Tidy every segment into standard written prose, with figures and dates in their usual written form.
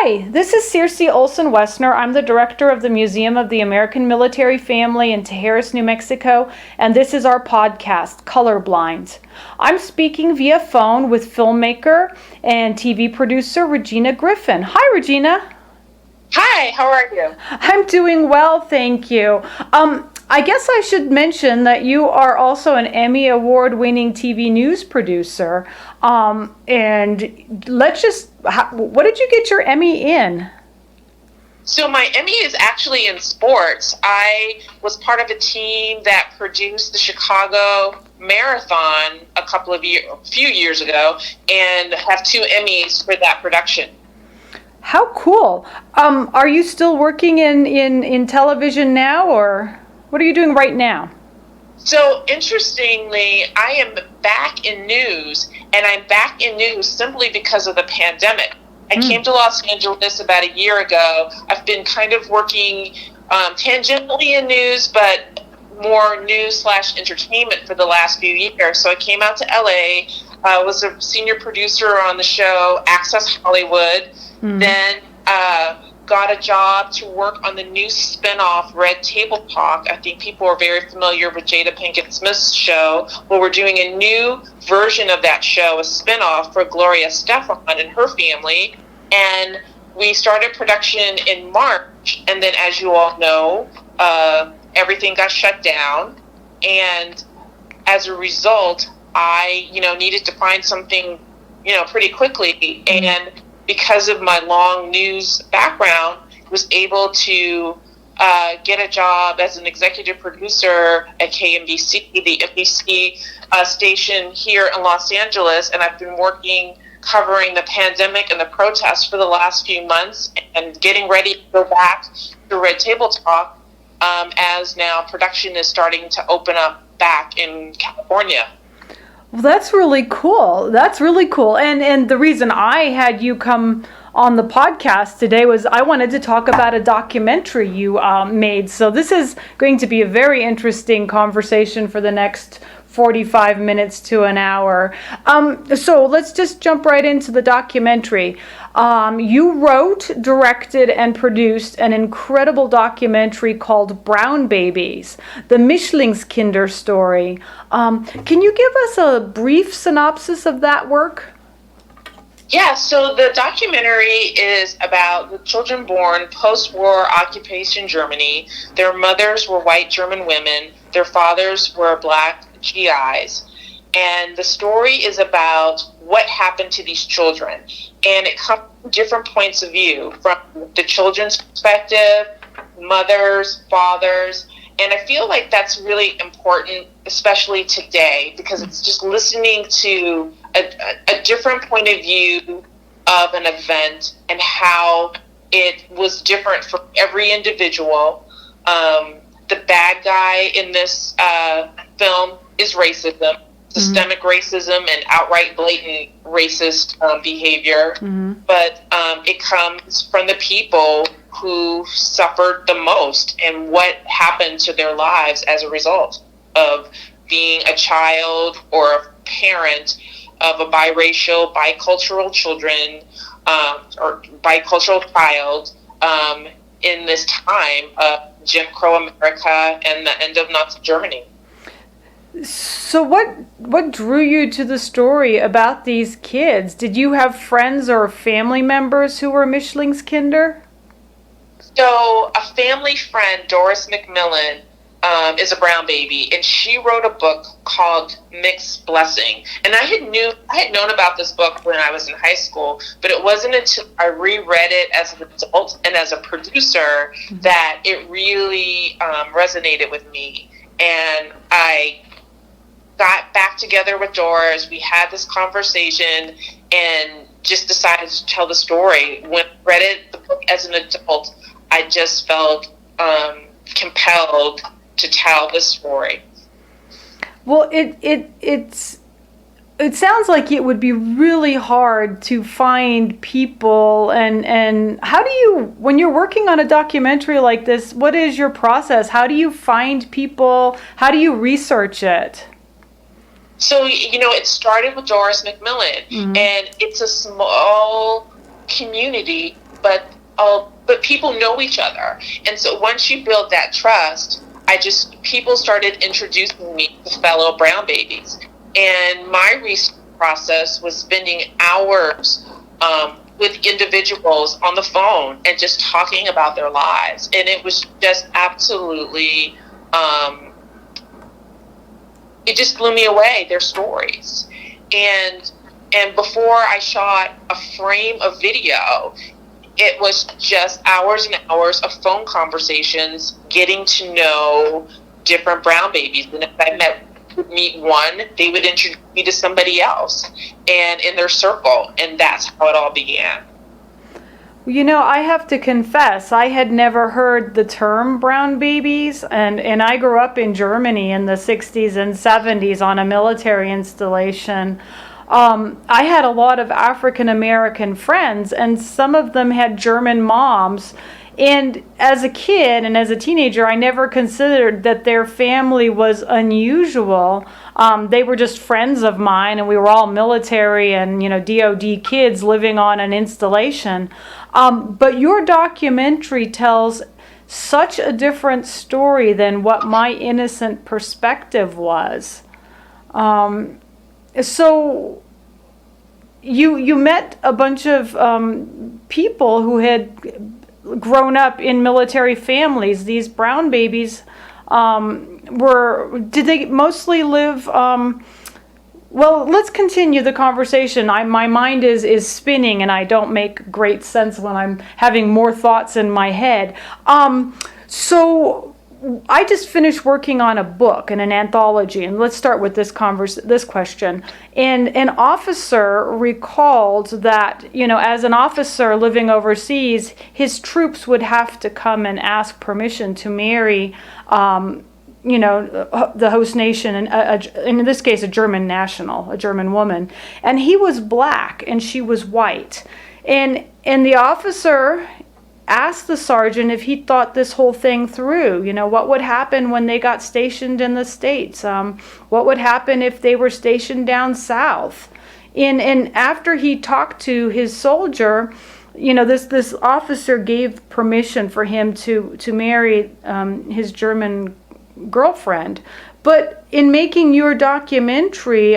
Hi, this is Circe Olson-Wessner. I'm the director of the Museum of the American Military Family in Tijeras, New Mexico, and this is our podcast, Colorblind. I'm speaking via phone with filmmaker and TV producer Regina Griffin. Hi, Regina. Hi, how are you? I'm doing well, thank you. I guess I should mention that you are also an Emmy Award-winning TV news producer. And what did you get your Emmy in? So my Emmy is actually in sports. I was part of a team that produced the Chicago Marathon a few years ago, and have 2 Emmys for that production. How cool. Are you still working in television now, or what are you doing right now? So interestingly, I am back in news, and I'm back in news simply because of the pandemic. I came to Los Angeles about a year ago. I've been kind of working tangentially in news, but more news/entertainment for the last few years. So I came out to LA, was a senior producer on the show Access Hollywood, then got a job to work on the new spinoff Red Table Talk. I think people are very familiar with Jada Pinkett Smith's show. Well, we're doing a new version of that show, a spinoff for Gloria Estefan and her family. And we started production in March. And then, as you all know, everything got shut down. And as a result, I, needed to find something, pretty quickly. And because of my long news background, was able to get a job as an executive producer at KMBC, the NBC station here in Los Angeles, and I've been working covering the pandemic and the protests for the last few months, and getting ready to go back to Red Table Talk as now production is starting to open up back in California. Well, that's really cool. And the reason I had you come on the podcast today was I wanted to talk about a documentary you made. So this is going to be a very interesting conversation for the next 45 minutes to an hour. So let's just jump right into the documentary. You wrote, directed, and produced an incredible documentary called Brown Babies, the Michelin's Kinder story. Can you give us a brief synopsis of that work? Yeah, so the documentary is about the children born post-war occupation Germany. Their mothers were white German women. Their fathers were black GIs. And the story is about what happened to these children. And it comes from different points of view, from the children's perspective, mothers, fathers. And I feel like that's really important, especially today, because it's just listening to a different point of view of an event and how it was different for every individual. The bad guy in this film is racism, systemic racism, and outright blatant racist behavior. But it comes from the people who suffered the most and what happened to their lives as a result of being a child or a parent of a biracial, bicultural children, or bicultural child in this time of Jim Crow America and the end of Nazi Germany. So what drew you to the story about these kids? Did you have friends or family members who were Michelin's Kinder? So a family friend, Doris McMillan, is a brown baby, and she wrote a book called Mixed Blessing. And I had known about this book when I was in high school, but it wasn't until I reread it as an adult and as a producer that it really resonated with me. And I got back together with Doris. We had this conversation and just decided to tell the story. When I read the book as an adult, I just felt compelled to tell this story. Well, it sounds like it would be really hard to find people, and how do you, when you're working on a documentary like this, what is your process? How do you find people? How do you research it? So, it started with Doris McMillan, and it's a small community but people know each other. And so once you build that trust, people started introducing me to fellow brown babies. And my research process was spending hours with individuals on the phone and just talking about their lives. And it was just absolutely, it just blew me away, their stories. And before I shot a frame of video, it was just hours and hours of phone conversations, getting to know different brown babies. And if I would meet one, they would introduce me to somebody else and in their circle. And that's how it all began. You know, I have to confess, I had never heard the term brown babies, and I grew up in Germany in the 60s and 70s on a military installation. I had a lot of African American friends, and some of them had German moms. And as a kid and as a teenager, I never considered that their family was unusual. They were just friends of mine, and we were all military and, DOD kids living on an installation. But your documentary tells such a different story than what my innocent perspective was. So you met a bunch of people who had grown up in military families. These brown babies did they mostly live, well, let's continue the conversation. My mind is spinning and I don't make great sense when I'm having more thoughts in my head. So I just finished working on a book and an anthology, and let's start with this question. And an officer recalled that, as an officer living overseas, his troops would have to come and ask permission to marry, the host nation, and in this case, a German national, a German woman. And he was black and she was white. And the officer asked the sergeant if he thought this whole thing through. What would happen when they got stationed in the States? What would happen if they were stationed down south? And after he talked to his soldier, this officer gave permission for him to marry his German girlfriend. But in making your documentary,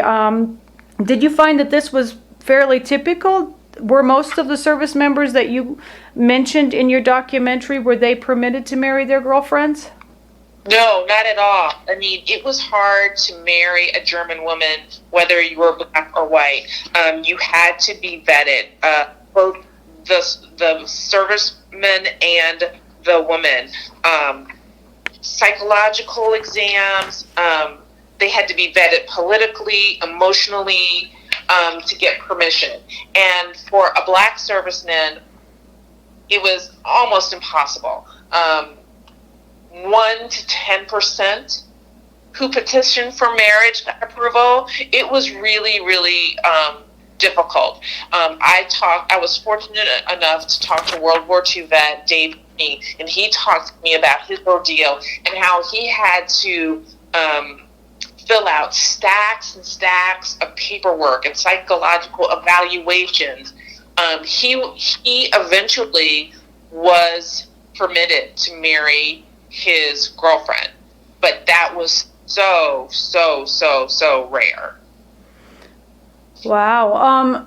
did you find that this was fairly typical? Were most of the service members that you mentioned in your documentary, were they permitted to marry their girlfriends? No, not at all. I mean, it was hard to marry a German woman, whether you were black or white. You had to be vetted, both the servicemen and the women. Psychological exams, they had to be vetted politically, emotionally, to get permission. And for a black serviceman, it was almost impossible. 1 to 10% who petitioned for marriage approval, it was really, really difficult. I was fortunate enough to talk to World War II vet Dave, and he talked to me about his ordeal and how he had to fill out stacks and stacks of paperwork and psychological evaluations. He eventually was permitted to marry his girlfriend, but that was so rare. Wow.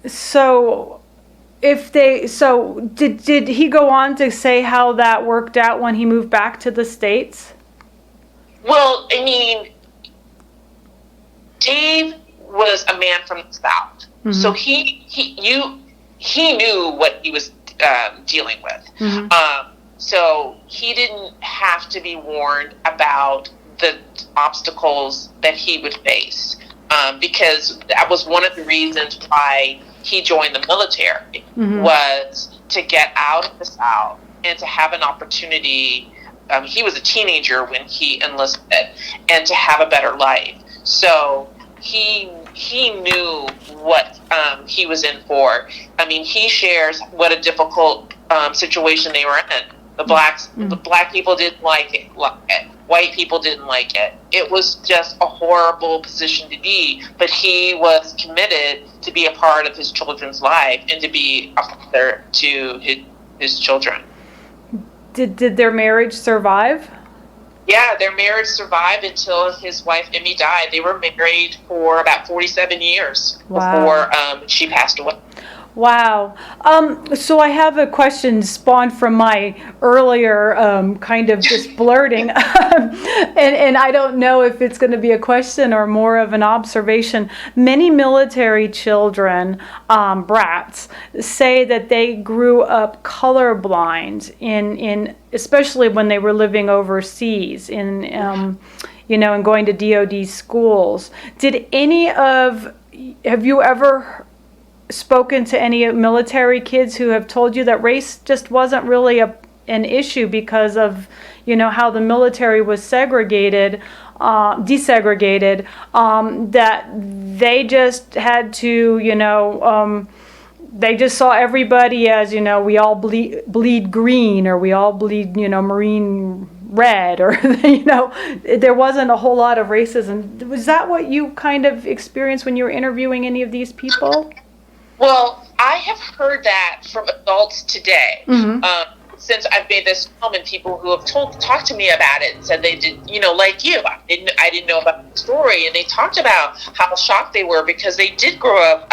So did he go on to say how that worked out when he moved back to the States? Well, I mean, Dave was a man from the South, mm-hmm. So he knew what he was dealing with. Mm-hmm. So he didn't have to be warned about the obstacles that he would face, because that was one of the reasons why he joined the military, mm-hmm. was to get out of the South and to have an opportunity. He was a teenager when he enlisted, and to have a better life. So he knew what he was in for. I mean, he shares what a difficult situation they were in. The black people didn't like it. White people didn't like it. It was just a horrible position to be, but he was committed to be a part of his children's life and to be a father to his children. Did their marriage survive? Yeah, their marriage survived until his wife, Emmy, died. They were married for about 47 years before she passed away. Wow. So I have a question spawned from my earlier kind of just blurting. and I don't know if it's going to be a question or more of an observation. Many military children, brats, say that they grew up colorblind in especially when they were living overseas and going to DoD schools. Have you ever spoken to any military kids who have told you that race just wasn't really an issue because of how the military was desegregated, that they just had to they just saw everybody as we all bleed green, or we all bleed marine red, or there wasn't a whole lot of racism. Was that what you kind of experienced when you were interviewing any of these people? Well, I have heard that from adults today. Mm-hmm. Since I've made this film, and people who have talked to me about it and said they did, like you, I didn't know about the story, and they talked about how shocked they were because they did grow up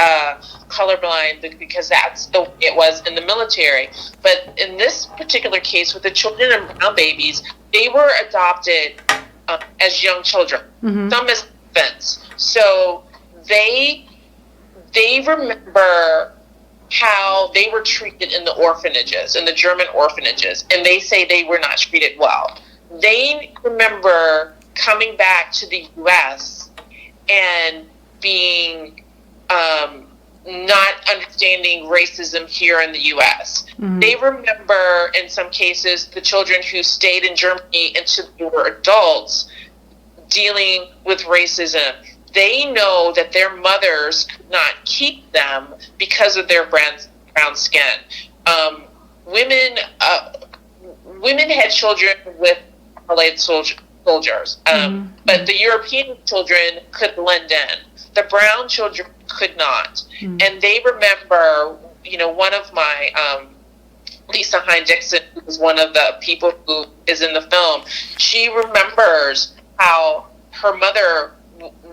colorblind, because that's the way it was in the military. But in this particular case, with the children and brown babies, they were adopted as young children, mm-hmm. some as infants. So they remember how they were treated in the orphanages, in the German orphanages, and they say they were not treated well. They remember coming back to the U.S. and being not understanding racism here in the U.S. Mm-hmm. They remember, in some cases, the children who stayed in Germany until they were adults dealing with racism. They know that their mothers could not keep them because of their brown skin. Women had children with Allied soldiers, mm-hmm. but the European children could blend in. The brown children could not. Mm-hmm. And they remember, one of my, Lisa Hine-Dixon, who was one of the people who is in the film, she remembers how her mother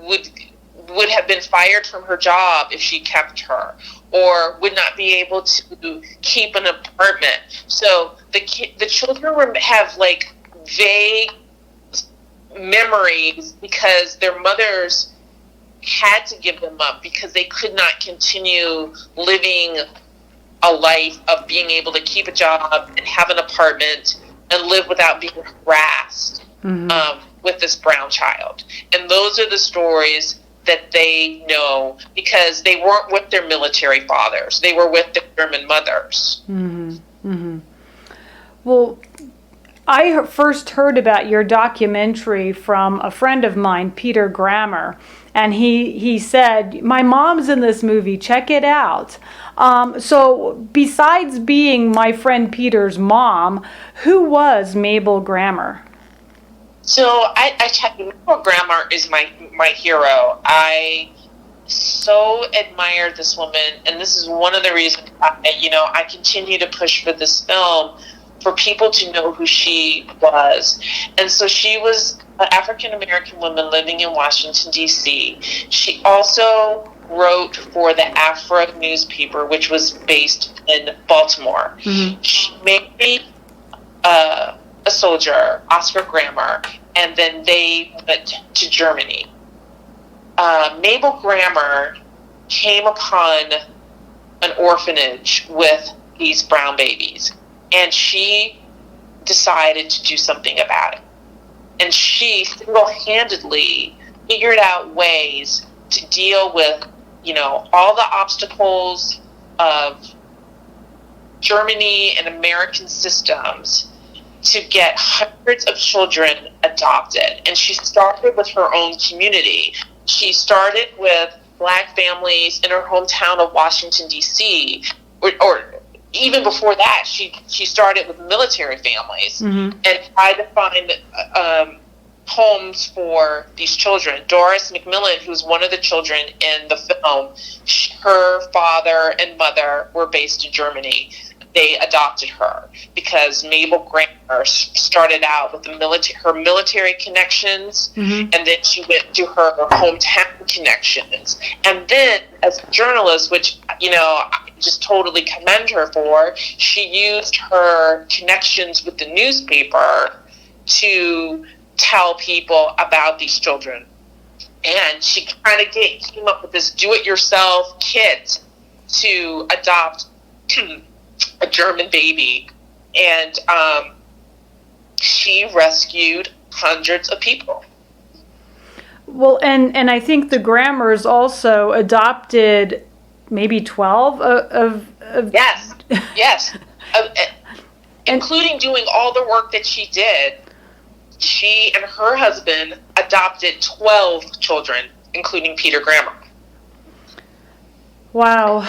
would have been fired from her job if she kept her, or would not be able to keep an apartment. So the children have like vague memories because their mothers had to give them up because they could not continue living a life of being able to keep a job and have an apartment and live without being harassed. Mm-hmm. With this brown child. And those are the stories that they know because they weren't with their military fathers. They were with their German mothers. Mm-hmm. Mm-hmm. Well, I first heard about your documentary from a friend of mine, Peter Grammer, and he said, my mom's in this movie, check it out. So besides being my friend Peter's mom, who was Mabel Grammer? So I tell you, Mabel Grammer is my hero. I so admire this woman, and this is one of the reasons I continue to push for this film, for people to know who she was. And so she was an African-American woman living in Washington, D.C. She also wrote for the Afro newspaper, which was based in Baltimore. Mm-hmm. She married a soldier, Oscar Grammer, and then they went to Germany. Mabel Grammer came upon an orphanage with these brown babies, and she decided to do something about it. And she single-handedly figured out ways to deal with, all the obstacles of Germany and American systems to get hundreds of children adopted. And she started with her own community. She started with Black families in her hometown of Washington, D.C., or even before that, she started with military families, mm-hmm. and tried to find homes for these children. Doris McMillan, who's one of the children in the film, her father and mother were based in Germany. They adopted her because Mabel Grammer started out with her military connections, and then she went to her hometown connections. And then, as a journalist, which, I just totally commend her for, she used her connections with the newspaper to tell people about these children. And she kind of came up with this do-it-yourself kit to adopt a German baby. And she rescued hundreds of people. Well, and I think the Grammars also adopted maybe 12 of Yes. Including doing all the work that she did. She and her husband adopted 12 children, including Peter Grammer. Wow.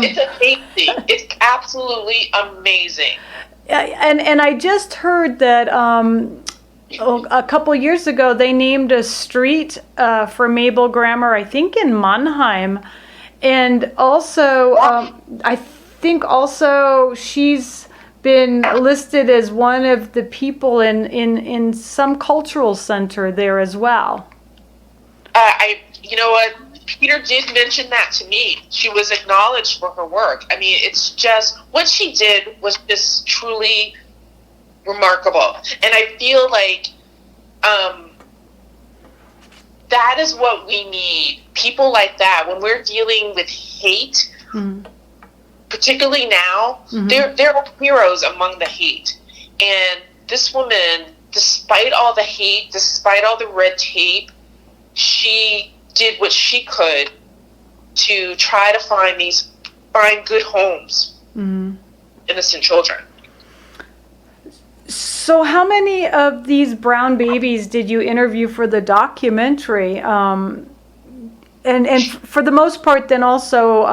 It's amazing. It's absolutely amazing. And I just heard that a couple years ago they named a street for Mabel Grammer, I think in Mannheim. And also, I think also she's been listed as one of the people in some cultural center there as well. You know what? Peter did mention that to me. She was acknowledged for her work. I mean, it's just, what she did was just truly remarkable. And I feel like that is what we need. People like that. When we're dealing with hate, particularly now, there are heroes among the hate. And this woman, despite all the hate, despite all the red tape, she did what she could to try to find good homes, innocent children. So how many of these brown babies did you interview for the documentary? And for the most part, then also,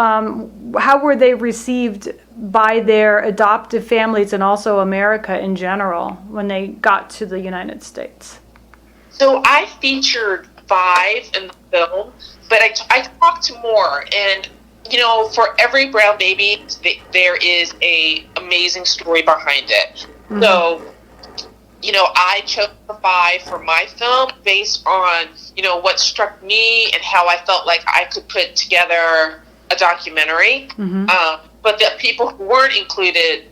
how were they received by their adoptive families and also America in general when they got to the United States? So I featured 5 in the film, but I talked to more. And, for every brown baby, there is a amazing story behind it. So, I chose the 5 for my film based on, what struck me and how I felt like I could put together a documentary. But the people who weren't included,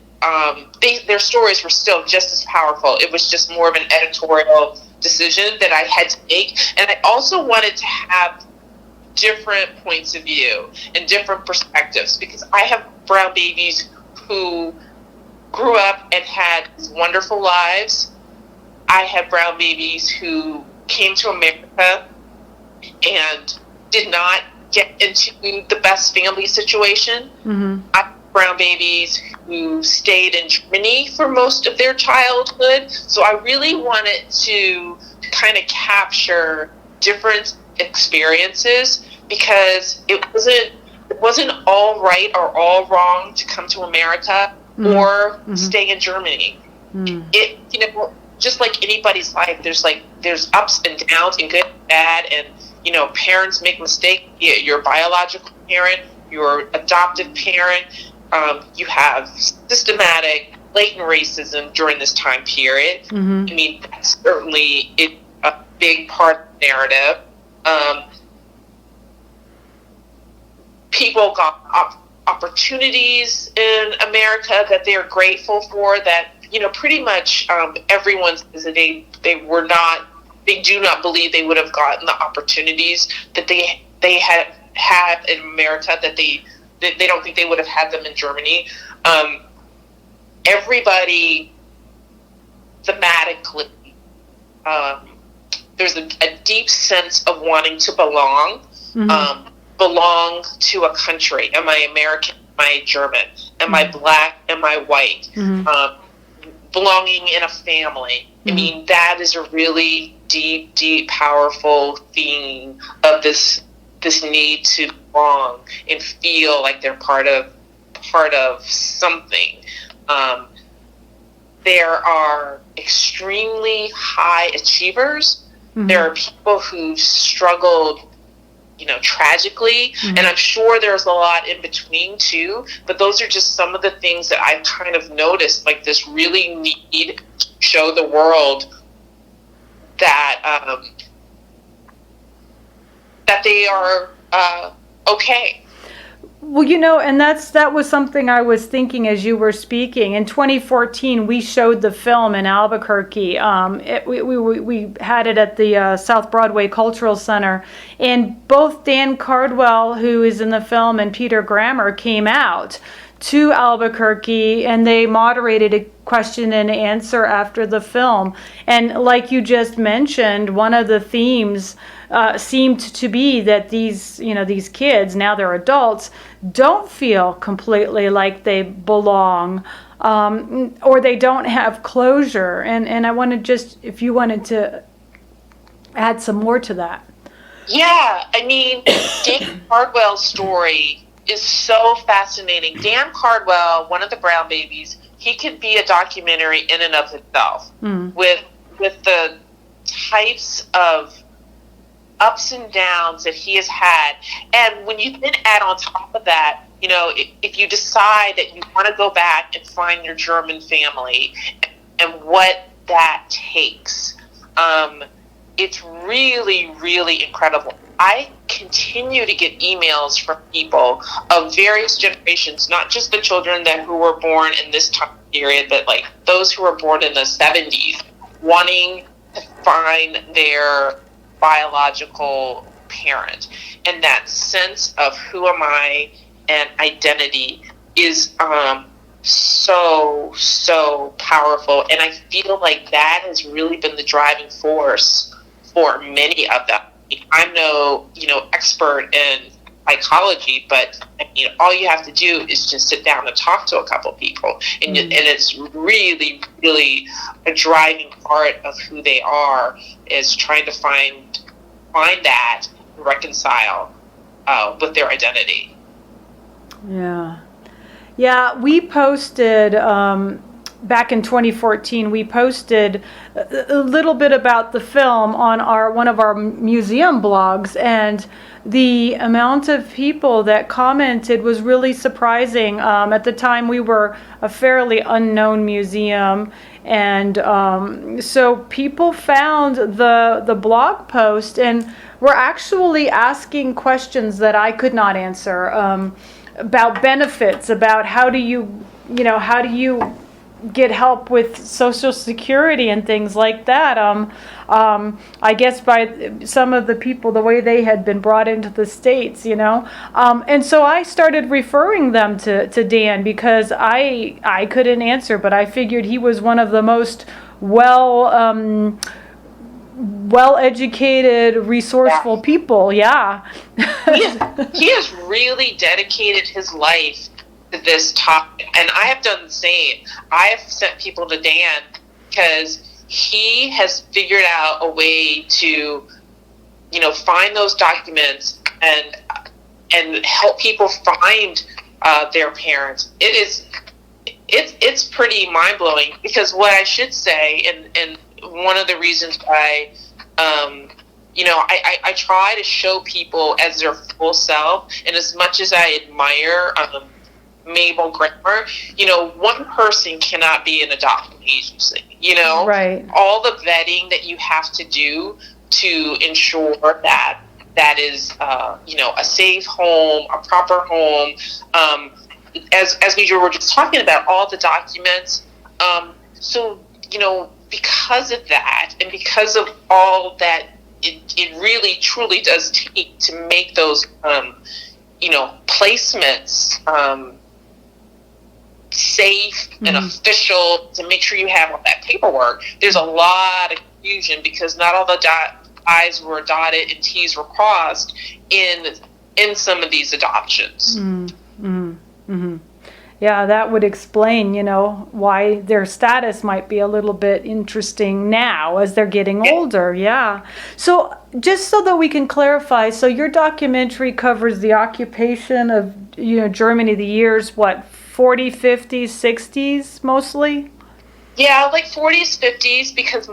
their stories were still just as powerful. It was just more of an editorial decision that I had to make. And I also wanted to have different points of view and different perspectives, because I have brown babies who grew up and had wonderful lives. I have brown babies who came to America and did not get into the best family situation. I have brown babies who stayed in Germany for most of their childhood. So I really wanted to kind of capture different experiences, because it wasn't all right or all wrong to come to America or stay in Germany. It, just like anybody's life, there's ups and downs and good and bad, and parents make mistakes. Your biological parent, your adoptive parent, you have systematic, blatant racism during this time period. I mean, that's certainly a big part of the narrative. People got opportunities in America that they're grateful for, that pretty much everyone says that they do not believe they would have gotten the opportunities that they had in America, that they don't think they would have had them in Germany. Everybody thematically, there's a deep sense of wanting to belong to a country. Am I American? Am I German? Am I black? Am I white? Belonging in a family. I mean, that is a really deep, powerful theme of this need to belong and feel like they're part of something. There are extremely high achievers, There are people who struggled, tragically, and I'm sure there's a lot in between too, but those are just some of the things that I've kind of noticed, like this really need to show the world that that they are okay. Well, and that was something I was thinking as you were speaking. In 2014, we showed the film in Albuquerque. We had it at the South Broadway Cultural Center, and both Dan Cardwell, who is in the film, and Peter Grammer came out to Albuquerque, and they moderated a question and answer after the film. And like you just mentioned, one of the themes seemed to be that these kids, now they're adults, don't feel completely like they belong, or they don't have closure. And I wanted if you wanted to add some more to that. Yeah, I mean, Dan Cardwell's story is so fascinating. Dan Cardwell, one of the Brown babies, he could be a documentary in and of itself, with the types of ups and downs that he has had. And when you then add on top of that, if you decide that you want to go back and find your German family and what that takes, it's really, really incredible. I continue to get emails from people of various generations, not just the children who were born in this time period, but like those who were born in the 70s, wanting to find their biological parent. And that sense of who am I and identity is so powerful. And I feel like that has really been the driving force for many of them. I'm no, expert in psychology, but I mean, all you have to do is just sit down and talk to a couple people, and it's really, really a driving part of who they are, is trying to find that, reconcile with their identity. Yeah, we posted back in 2014, we posted a little bit about the film on one of our museum blogs, and the amount of people that commented was really surprising. At the time, we were a fairly unknown museum, and so people found the blog post and were actually asking questions that I could not answer, about benefits, about how do you get help with Social Security and things like that. I guess by some of the people, the way they had been brought into the States, and so I started referring them to Dan, because I couldn't answer, but I figured he was one of the most well-educated, resourceful people. He has really dedicated his life to this topic, and I have done the same. I have sent people to Dan because he has figured out a way to, find those documents and help people find their parents. It's pretty mind blowing, because what I should say, and one of the reasons why, I try to show people as their full self, and as much as I admire Mabel Grammer, one person cannot be an adoption agency, Right. All the vetting that you have to do to ensure that is, a safe home, a proper home, as we were just talking about, all the documents. So, because of that, and because of all that it really, truly does take to make those, placements, safe and official, to make sure you have all that paperwork, there's a lot of confusion, because not all the I's were dotted and T's were crossed in some of these adoptions. Yeah, that would explain, why their status might be a little bit interesting now as they're getting older. Yeah. So just so that we can clarify, so your documentary covers the occupation of, Germany, the years, 40, 50s, 60s mostly? Yeah, like 40s, 50s, because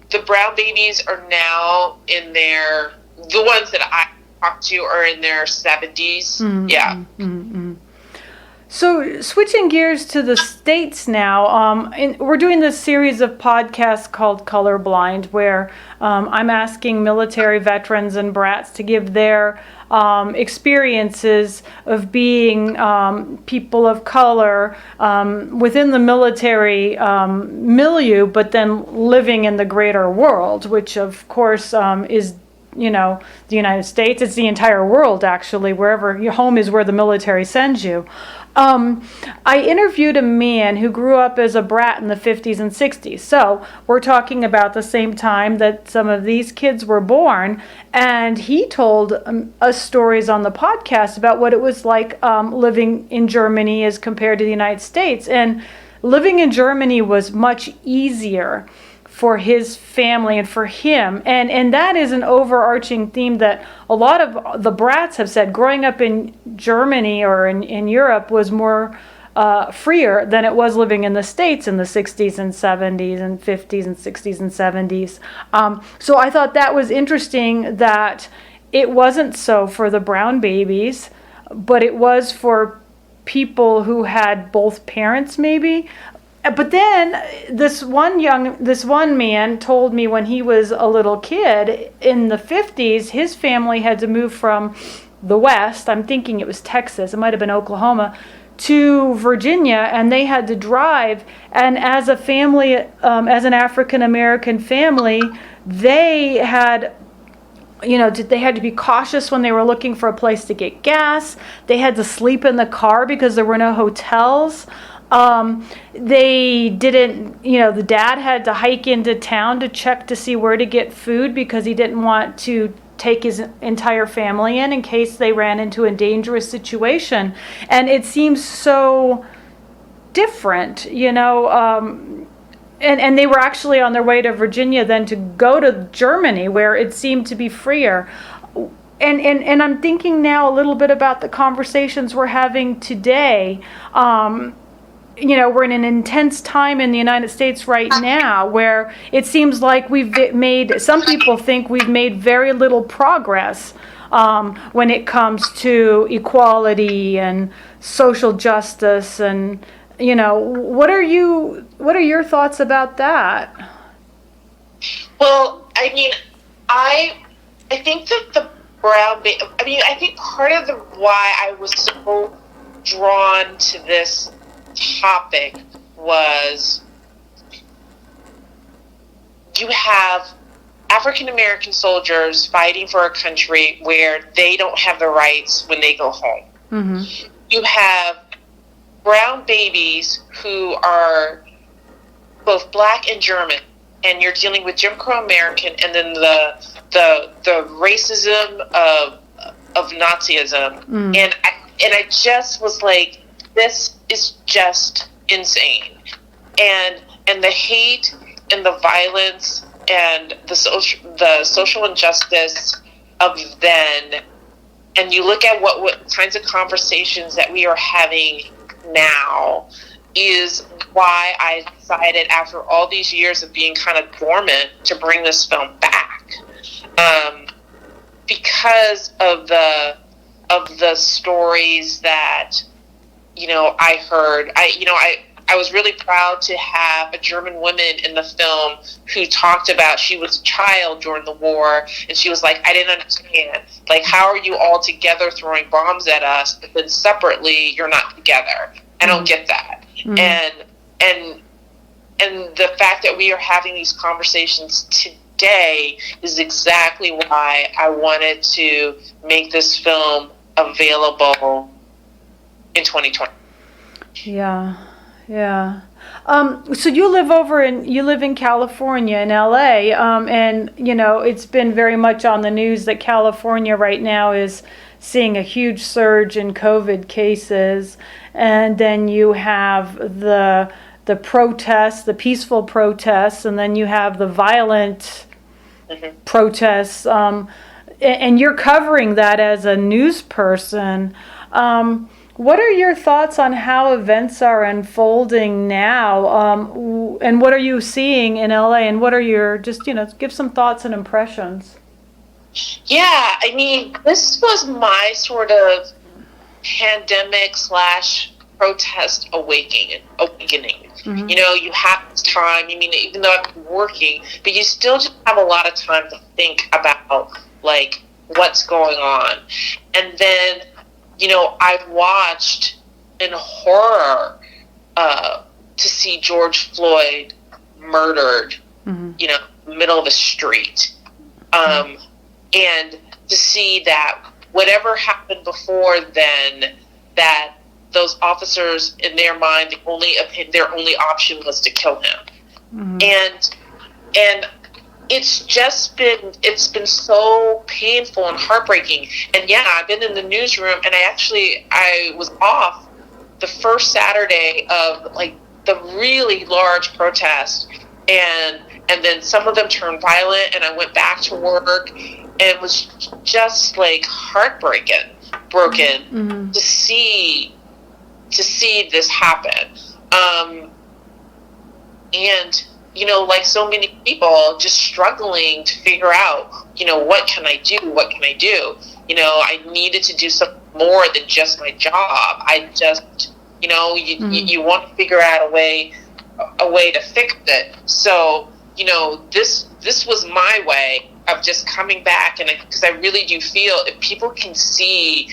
the brown babies are now the ones that I talked to are in their 70s. Mm-hmm. Yeah. Mm-hmm. So switching gears to the States now, we're doing this series of podcasts called Colorblind, where I'm asking military veterans and brats to give their experiences of being people of color within the military milieu, but then living in the greater world, which of course is the United States. It's the entire world, actually. Wherever your home is, where the military sends you. I interviewed a man who grew up as a brat in the 50s and 60s. So we're talking about the same time that some of these kids were born. And he told us stories on the podcast about what it was like living in Germany as compared to the United States. And living in Germany was much easier for his family and for him. And that is an overarching theme that a lot of the brats have said. Growing up in Germany or in Europe was more freer than it was living in the States in the 60s and 70s and 50s and 60s and 70s. So I thought that was interesting that it wasn't so for the brown babies, but it was for people who had both parents maybe. But then this one man told me when he was a little kid in the 50s, his family had to move from the West, I'm thinking it was Texas, it might have been Oklahoma, to Virginia, and they had to drive. And as a family, as an African American family, they had to be cautious when they were looking for a place to get gas. They had to sleep in the car because there were no hotels. They didn't, the dad had to hike into town to check to see where to get food because he didn't want to take his entire family in case they ran into a dangerous situation. And it seems so different, and they were actually on their way to Virginia then to go to Germany, where it seemed to be freer. And I'm thinking now a little bit about the conversations we're having today. We're in an intense time in the United States right now where it seems like some people think we've made very little progress when it comes to equality and social justice. And, what are your thoughts about that? Well, I think that the brown baby, I think part of why I was so drawn to this topic was you have African American soldiers fighting for a country where they don't have the rights when they go home. Mm-hmm. You have brown babies who are both black and German, and you're dealing with Jim Crow American, and then the racism of Nazism, and I just was like, this is just insane, and the hate and the violence and the social injustice of then, and you look at what kinds of conversations that we are having now, is why I decided after all these years of being kind of dormant to bring this film back, because of the stories that I heard. I was really proud to have a German woman in the film who talked about she was a child during the war, and she was like, I didn't understand. Like, how are you all together throwing bombs at us, but then separately you're not together? I don't get that. And the fact that we are having these conversations today is exactly why I wanted to make this film available in 2020. Yeah. So you live in California, in LA, and it's been very much on the news that California right now is seeing a huge surge in COVID cases, and then you have the protests, the peaceful protests, and then you have the violent protests, and you're covering that as a news person. What are your thoughts on how events are unfolding now? And what are you seeing in LA? And what are your, just, give some thoughts and impressions. Yeah, I mean, this was my sort of pandemic / protest awakening. Mm-hmm. You have this time. I mean, even though I've been working, but you still just have a lot of time to think about, like, what's going on. And then, I've watched in horror to see George Floyd murdered, Mm-hmm. Middle of the street. And to see that whatever happened before then, that those officers, in their mind, their only option was to kill him. Mm-hmm. And it's been so painful and heartbreaking. And yeah, I've been in the newsroom, and I was off the first Saturday of, like, the really large protest, and then some of them turned violent, and I went back to work, and it was just, like, broken Mm-hmm. to see this happen. And like so many people, just struggling to figure out, what can I do? What can I do? I needed to do something more than just my job. I just, you want to figure out a way to fix it. So, this was my way of just coming back, and because I really do feel if people can see,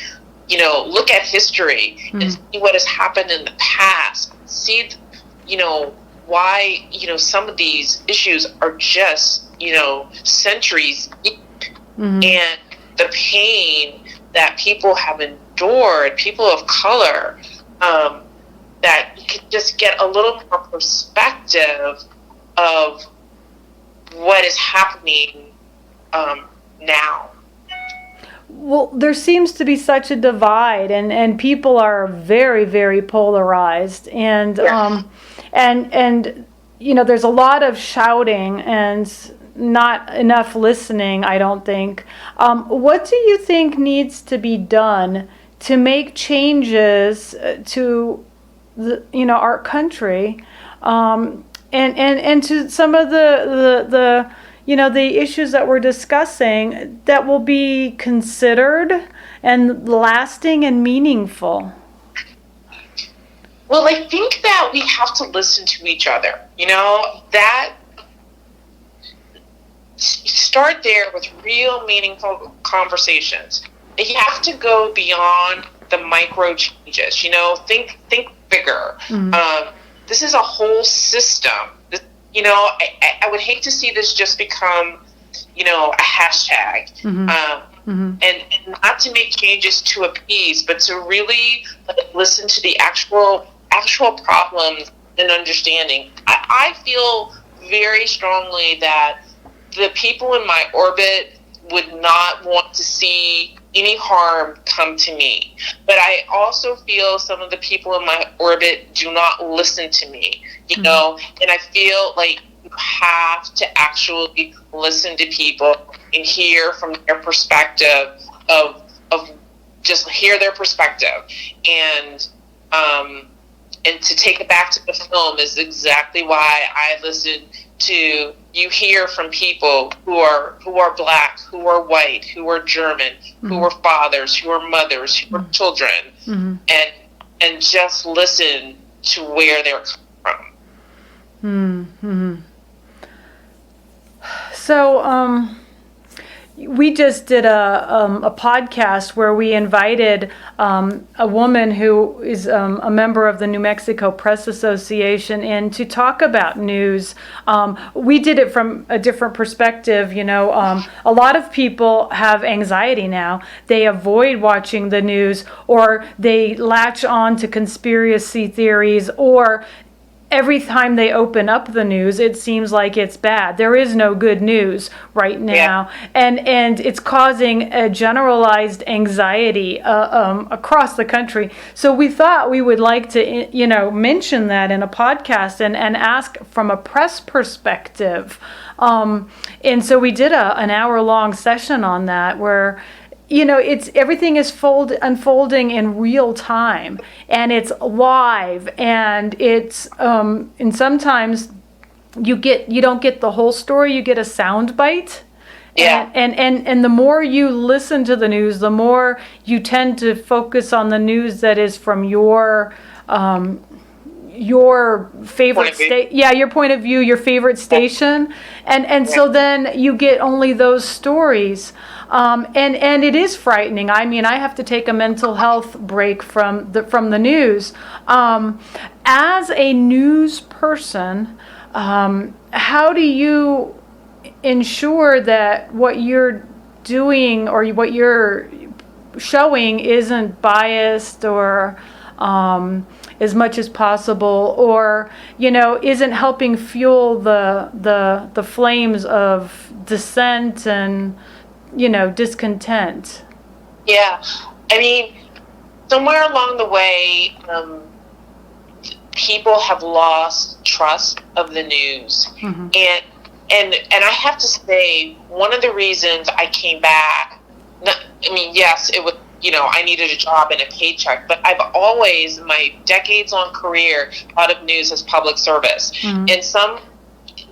look at history and see what has happened in the past, see, why, some of these issues are just, centuries deep, and the pain that people have endured, people of color, that you can just get a little more perspective of what is happening now. Well, there seems to be such a divide, and people are very, very polarized, and there's a lot of shouting and not enough listening, I don't think. What do you think needs to be done to make changes to our country, and to some of the issues that we're discussing that will be considered and lasting and meaningful? Well, I think that we have to listen to each other. That start there with real meaningful conversations. You have to go beyond the micro changes. Think bigger. Mm-hmm. This is a whole system. I would hate to see this just become, a hashtag. Mm-hmm. And not to make changes to appease, but to really listen to the actual problems and understanding. I feel very strongly that the people in my orbit would not want to see any harm come to me. But I also feel some of the people in my orbit do not listen to me, and I feel like you have to actually listen to people and hear from their perspective of just hear their perspective. And to take it back to the film is exactly why I listen to you hear from people who are Black, who are white, who are German, who are fathers, who are mothers, who are children, and just listen to where they're coming from. So, we just did a podcast where we invited a woman who is a member of the New Mexico Press Association in to talk about news. We did it from a different perspective. A lot of people have anxiety now. They avoid watching the news, or they latch on to conspiracy theories, or every time they open up the news, it seems like it's bad. There is no good news right now. Yeah. And it's causing a generalized anxiety across the country. So we thought we would like to, mention that in a podcast and ask from a press perspective. And so we did an hour-long session on that where it's everything is unfolding in real time, and it's live, and it's and sometimes you don't get the whole story, you get a sound bite. Yeah. And the more you listen to the news, the more you tend to focus on the news that is from your favorite your point of view, your favorite station, and so then you get only those stories, and it is frightening. I mean, I have to take a mental health break from the news. As a news person, how do you ensure that what you're doing or what you're showing isn't biased, or as much as possible, or isn't helping fuel the flames of dissent and discontent? Yeah, I mean, somewhere along the way, people have lost trust of the news. Mm-hmm. And I have to say, one of the reasons I came back, yes, it was, I needed a job and a paycheck, but I've always, my decades-long career, thought of news as public service. Mm-hmm.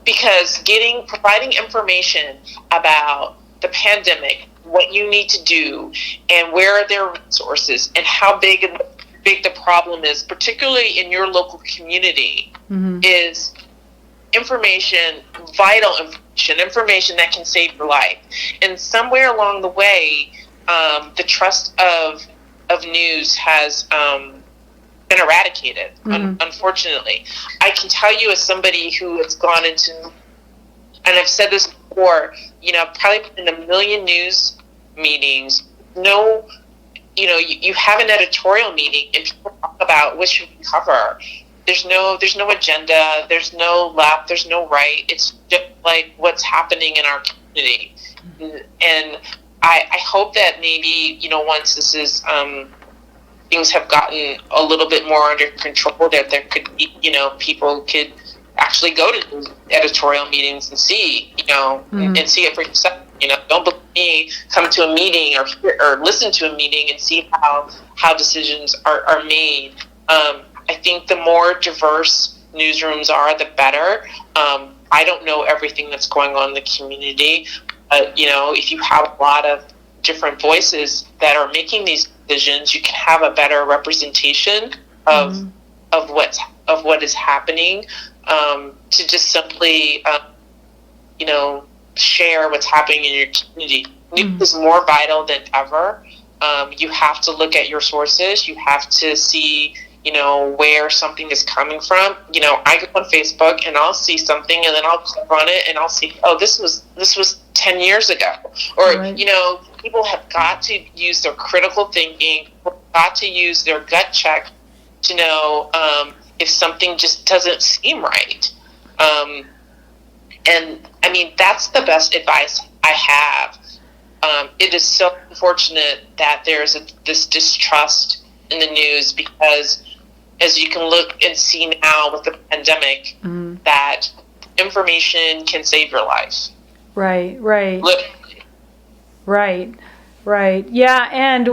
Because providing information about the pandemic, what you need to do, and where are their resources, and how big the problem is, particularly in your local community, mm-hmm. is vital information that can save your life. And somewhere along the way, the trust of news has been eradicated, mm-hmm. Unfortunately. I can tell you, as somebody who has gone into, and I've said this before, probably in a million news meetings, you have an editorial meeting and people talk about what should we cover. There's no agenda, there's no left, there's no right. It's just like what's happening in our community. And I hope that maybe, once this is, things have gotten a little bit more under control, that there could be, people could actually go to editorial meetings and see, mm-hmm. and see it for yourself. Don't believe me, come to a meeting or listen to a meeting and see how decisions are made. I think the more diverse newsrooms are, the better. I don't know everything that's going on in the community, but if you have a lot of different voices that are making these decisions, you can have a better representation of mm-hmm. what is happening. To just simply, share what's happening in your community. News mm-hmm. is more vital than ever. You have to look at your sources. You have to see, where something is coming from. I go on Facebook and I'll see something and then I'll click on it and I'll see, oh, this was 10 years ago. Or, right. People have got to use their critical thinking, got to use their gut check to know if something just doesn't seem right. And I mean, that's the best advice I have. It is so unfortunate that there's this distrust in the news, because as you can look and see now with the pandemic, mm-hmm. that information can save your life. Right. Literally. Right. Yeah, and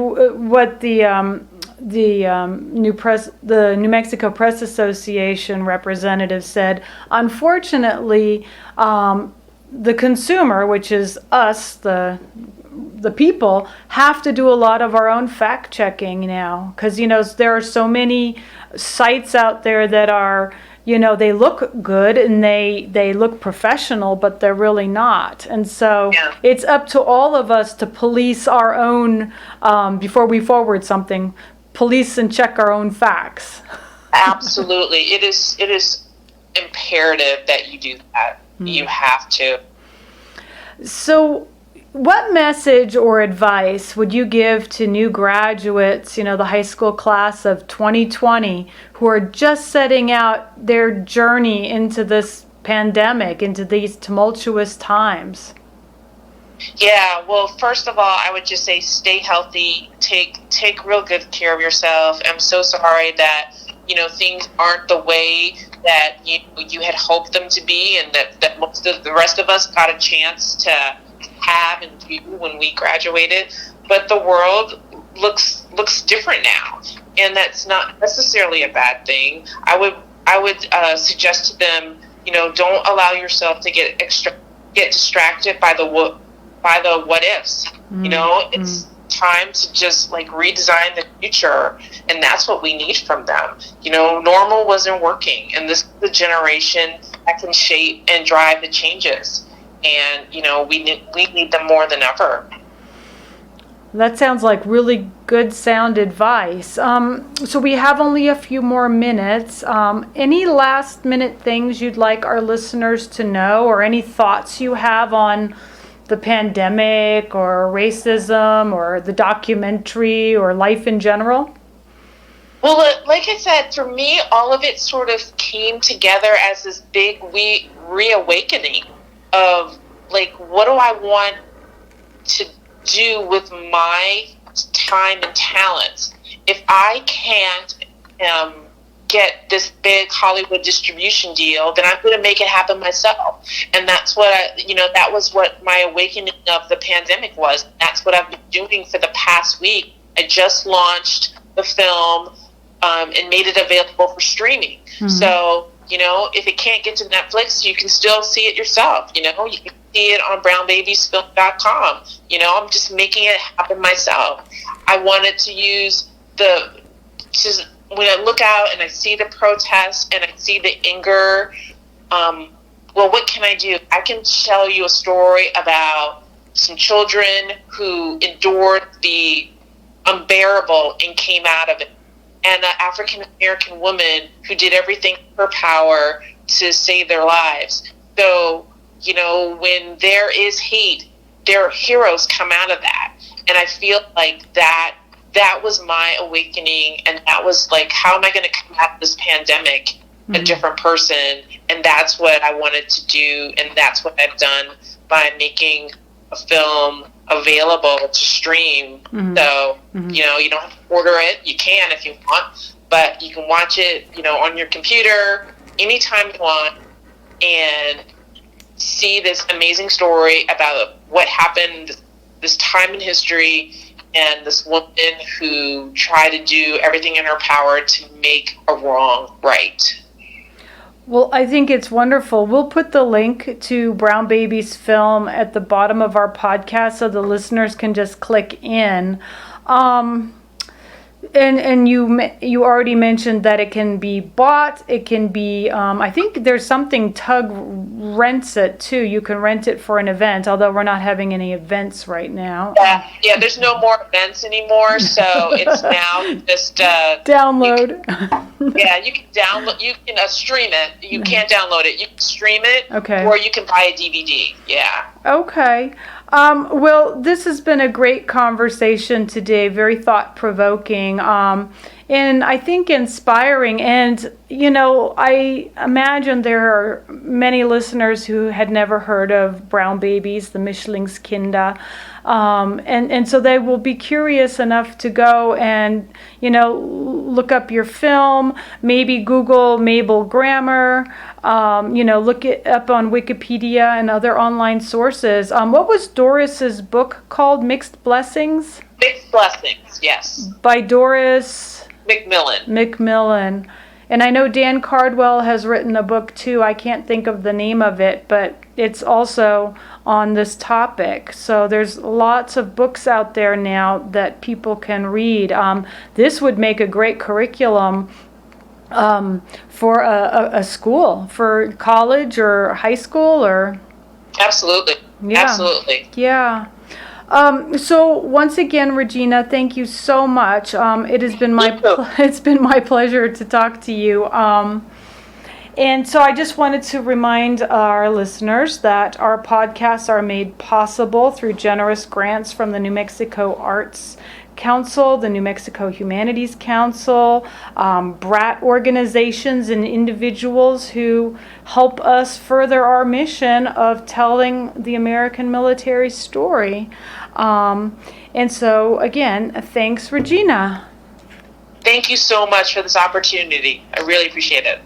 what the New Mexico Press Association representative said, unfortunately, the consumer, which is us, the people, have to do a lot of our own fact checking now, because there are so many sites out there that are, they look good and they look professional, but they're really not. And so It's up to all of us to police our own, before we forward something, police and check our own facts. Absolutely. It is imperative that you do that. Mm-hmm. You have to. So what message or advice would you give to new graduates, the high school class of 2020, who are just setting out their journey into this pandemic, into these tumultuous times? Yeah, well, first of all, I would just say stay healthy, take real good care of yourself. I'm so sorry that, things aren't the way that you had hoped them to be, and that most of the rest of us got a chance to have and do when we graduated. but the world looks different now, and that's not necessarily a bad thing. I would suggest to them, don't allow yourself to get distracted by the what ifs. It's time to just redesign the future, and that's what we need from them. Normal wasn't working, and this is the generation that can shape and drive the changes, and we need them more than ever. That sounds like really good sound advice. So we have only a few more minutes. Any last minute things you'd like our listeners to know, or any thoughts you have on the pandemic or racism or the documentary or life in general? Well, like I said, for me, all of it sort of came together as this big reawakening of what do I want to do with my time and talents? If I can't get this big Hollywood distribution deal, then I'm going to make it happen myself. And that's what that was what my awakening of the pandemic was. That's what I've been doing for the past week. I just launched the film and made it available for streaming. Mm-hmm. So, if it can't get to Netflix, you can still see it yourself. You can see it on brownbabiesfilm.com. I'm just making it happen myself. I wanted to use when I look out and I see the protests and I see the anger, what can I do? I can tell you a story about some children who endured the unbearable and came out of it, and an African-American woman who did everything in her power to save their lives. So, when there is hate, their heroes come out of that. And I feel like that was my awakening, and that was how am I going to come out of this pandemic a different person? And that's what I wanted to do, and that's what I've done by making a film available to stream. Mm-hmm. So, you don't have to order it. You can if you want, but you can watch it, on your computer anytime you want, and see this amazing story about what happened this time in history, and this woman who tried to do everything in her power to make a wrong right. Well, I think it's wonderful. We'll put the link to Brown Baby's film at the bottom of our podcast so the listeners can just click in. And you already mentioned that it can be bought. It can be, I think there's something Tug rents it too. You can rent it for an event, although we're not having any events right now. Yeah, there's no more events anymore, so it's now just download. You can download. You can stream it. You can't download it. You can stream it, okay, or you can buy a DVD. Yeah. Okay. Well, this has been a great conversation today, very thought-provoking, and I think inspiring. And, I imagine there are many listeners who had never heard of Brown Babies, the Michelin's Kinder, and so they will be curious enough to go and, look up your film, maybe Google Mabel Grammer, look it up on Wikipedia and other online sources. What was Doris's book called? Mixed Blessings? Mixed Blessings, yes. By Doris Macmillan. And I know Dan Cardwell has written a book too. I can't think of the name of it, but it's also on this topic. So there's lots of books out there now that people can read. This would make a great curriculum for a school, for college or high school or... Absolutely. Yeah. Absolutely. Yeah. So once again, Regina, thank you so much. It has been it's been my pleasure to talk to you. And so I just wanted to remind our listeners that our podcasts are made possible through generous grants from the New Mexico Arts Council, the New Mexico Humanities Council, Brat organizations and individuals who help us further our mission of telling the American military story. And so, again, thanks, Regina. Thank you so much for this opportunity. I really appreciate it.